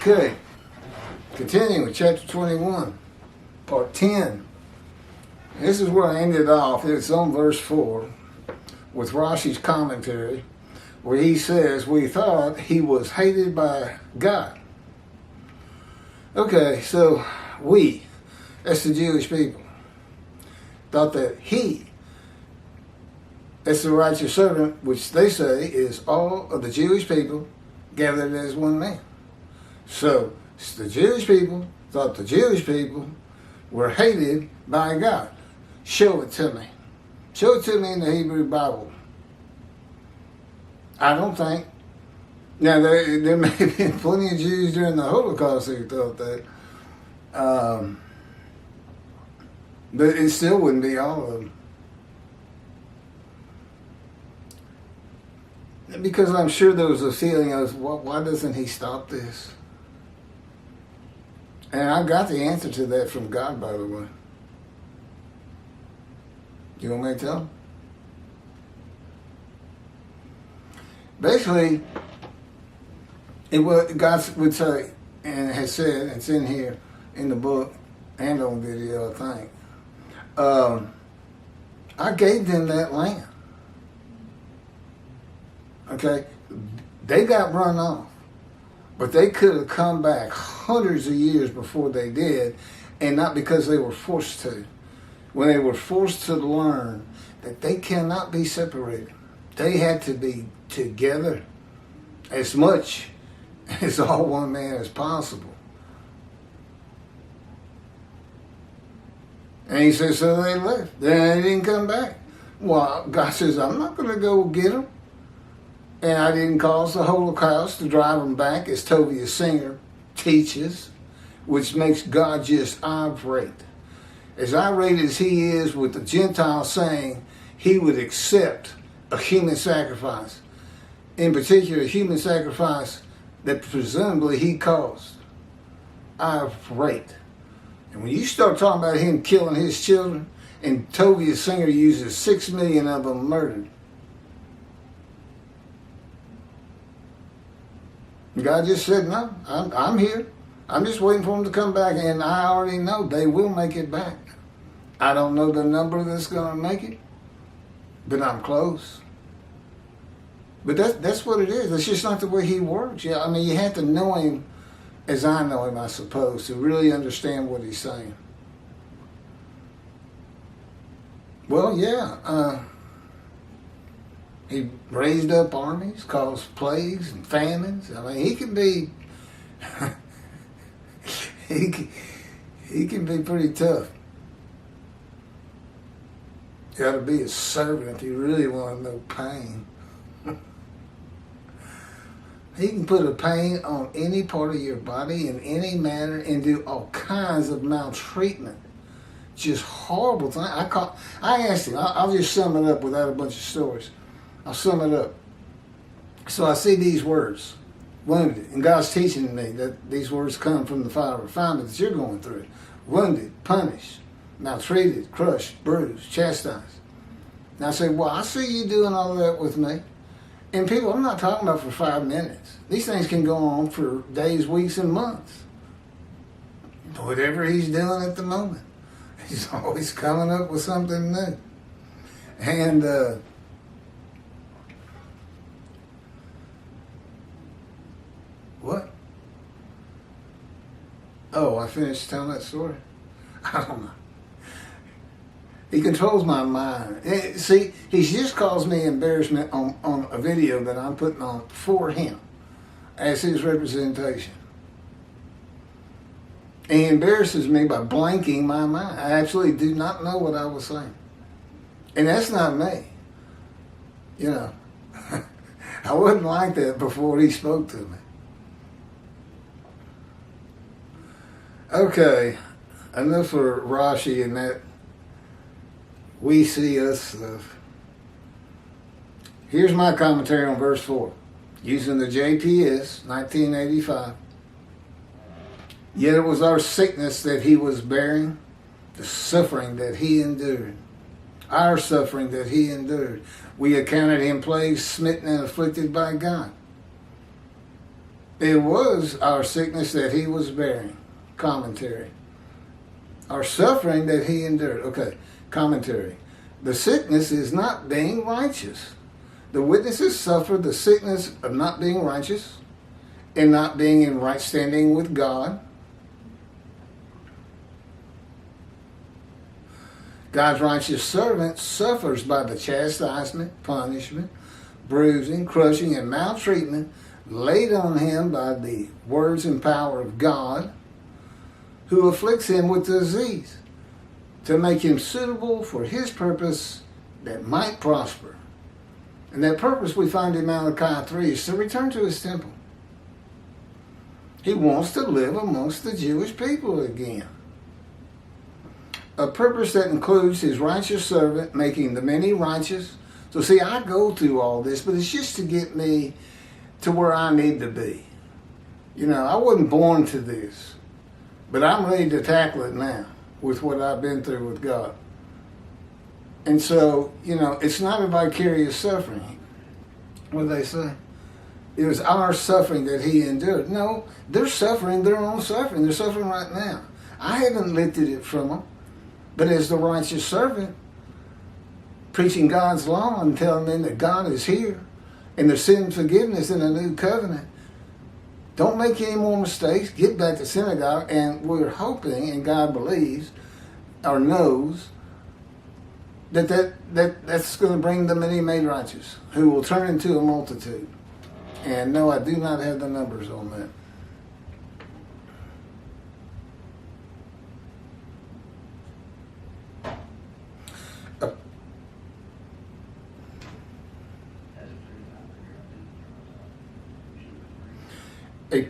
Okay, continuing with chapter 21, part 10. This is where I ended off. It's on verse 4 with Rashi's commentary, where he says, we thought he was hated by God. Okay, so we, that's the Jewish people, thought that he, that's the righteous servant, which they say is all of the Jewish people gathered as one man. So the Jewish people thought the Jewish people were hated by God. Show it to me. Show it to me in the Hebrew Bible. I don't think. Now, there may have been plenty of Jews during the Holocaust who thought that. But it still wouldn't be all of them. Because I'm sure there was a feeling of, why doesn't he stop this? And I got the answer to that from God, by the way. You want me to tell him? Basically, what God would say, and has said, it's in here, in the book, and on video, I think. I gave them that land. Okay? They got run off. But they could have come back hundreds of years before they did, and not because they were forced to. When they were forced to learn that they cannot be separated. They had to be together as much as all one man as possible. And he says, so they left. Then they didn't come back. Well, God says, I'm not going to go get them. And I didn't cause the Holocaust to drive them back, as Tovia Singer teaches, which makes God just irate. As irate as he is with the Gentiles saying he would accept a human sacrifice, in particular a human sacrifice that presumably he caused. Irate. And when you start talking about him killing his children, and Tovia Singer uses 6 million of them murdered, God just said, no, I'm here. I'm just waiting for them to come back, and I already know they will make it back. I don't know the number that's going to make it, but I'm close. But that's what it is. That's just not the way he works. Yeah, I mean, you have to know him as I know him, I suppose, to really understand what he's saying. Well, yeah, he raised up armies, caused plagues and famines. I mean, he can be, he can be pretty tough. You got to be a servant if you really want to know pain. He can put a pain on any part of your body in any manner and do all kinds of maltreatment. Just horrible things. I asked him, I'll just sum it up without a bunch of stories. I'll sum it up. So I see these words, wounded, and God's teaching me that these words come from the fire of refinement that you're going through. Wounded, punished, maltreated, crushed, bruised, chastised. And I say, well, I see you doing all that with me. And people, I'm not talking about for 5 minutes. These things can go on for days, weeks, and months. Whatever he's doing at the moment. He's always coming up with something new. And, what? Oh, I finished telling that story? I don't know. He controls my mind. See, he's just caused me embarrassment on a video that I'm putting on for him as his representation. And he embarrasses me by blanking my mind. I absolutely do not know what I was saying. And that's not me. You know, I wasn't like that before he spoke to me. Okay, enough for Rashi and that we see us stuff. Here's my commentary on verse 4, using the JPS, 1985. Yet it was our sickness that he was bearing, the suffering that he endured. Our suffering that he endured. We accounted him plagued, smitten, and afflicted by God. It was our sickness that he was bearing. Commentary. Our suffering that he endured. Okay, commentary. The sickness is not being righteous. The witnesses suffered the sickness of not being righteous and not being in right standing with God. God's righteous servant suffers by the chastisement, punishment, bruising, crushing, and maltreatment laid on him by the words and power of God, who afflicts him with disease, to make him suitable for his purpose that might prosper. And that purpose we find in Malachi 3 is to return to his temple. He wants to live amongst the Jewish people again. A purpose that includes his righteous servant making the many righteous. So see, I go through all this, but it's just to get me to where I need to be. You know, I wasn't born to this, but I'm ready to tackle it now with what I've been through with God. And so, you know, it's not a vicarious suffering. What do they say? It was our suffering that he endured. No, they're suffering their own suffering. They're suffering right now. I haven't lifted it from them. But as the righteous servant, preaching God's law and telling them that God is here and there's sin forgiveness in a new covenant, don't make any more mistakes. Get back to synagogue, and we're hoping, and God believes or knows, that's going to bring the many made righteous, who will turn into a multitude. And no, I do not have the numbers on that. A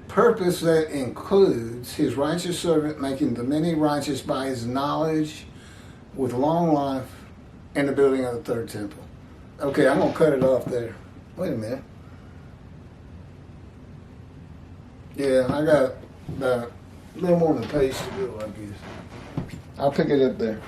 purpose that includes his righteous servant making the many righteous by his knowledge with long life and the building of the third temple. Okay, I'm going to cut it off there. Wait a minute. Yeah, I got about a little more than a page to do, I guess. I'll pick it up there.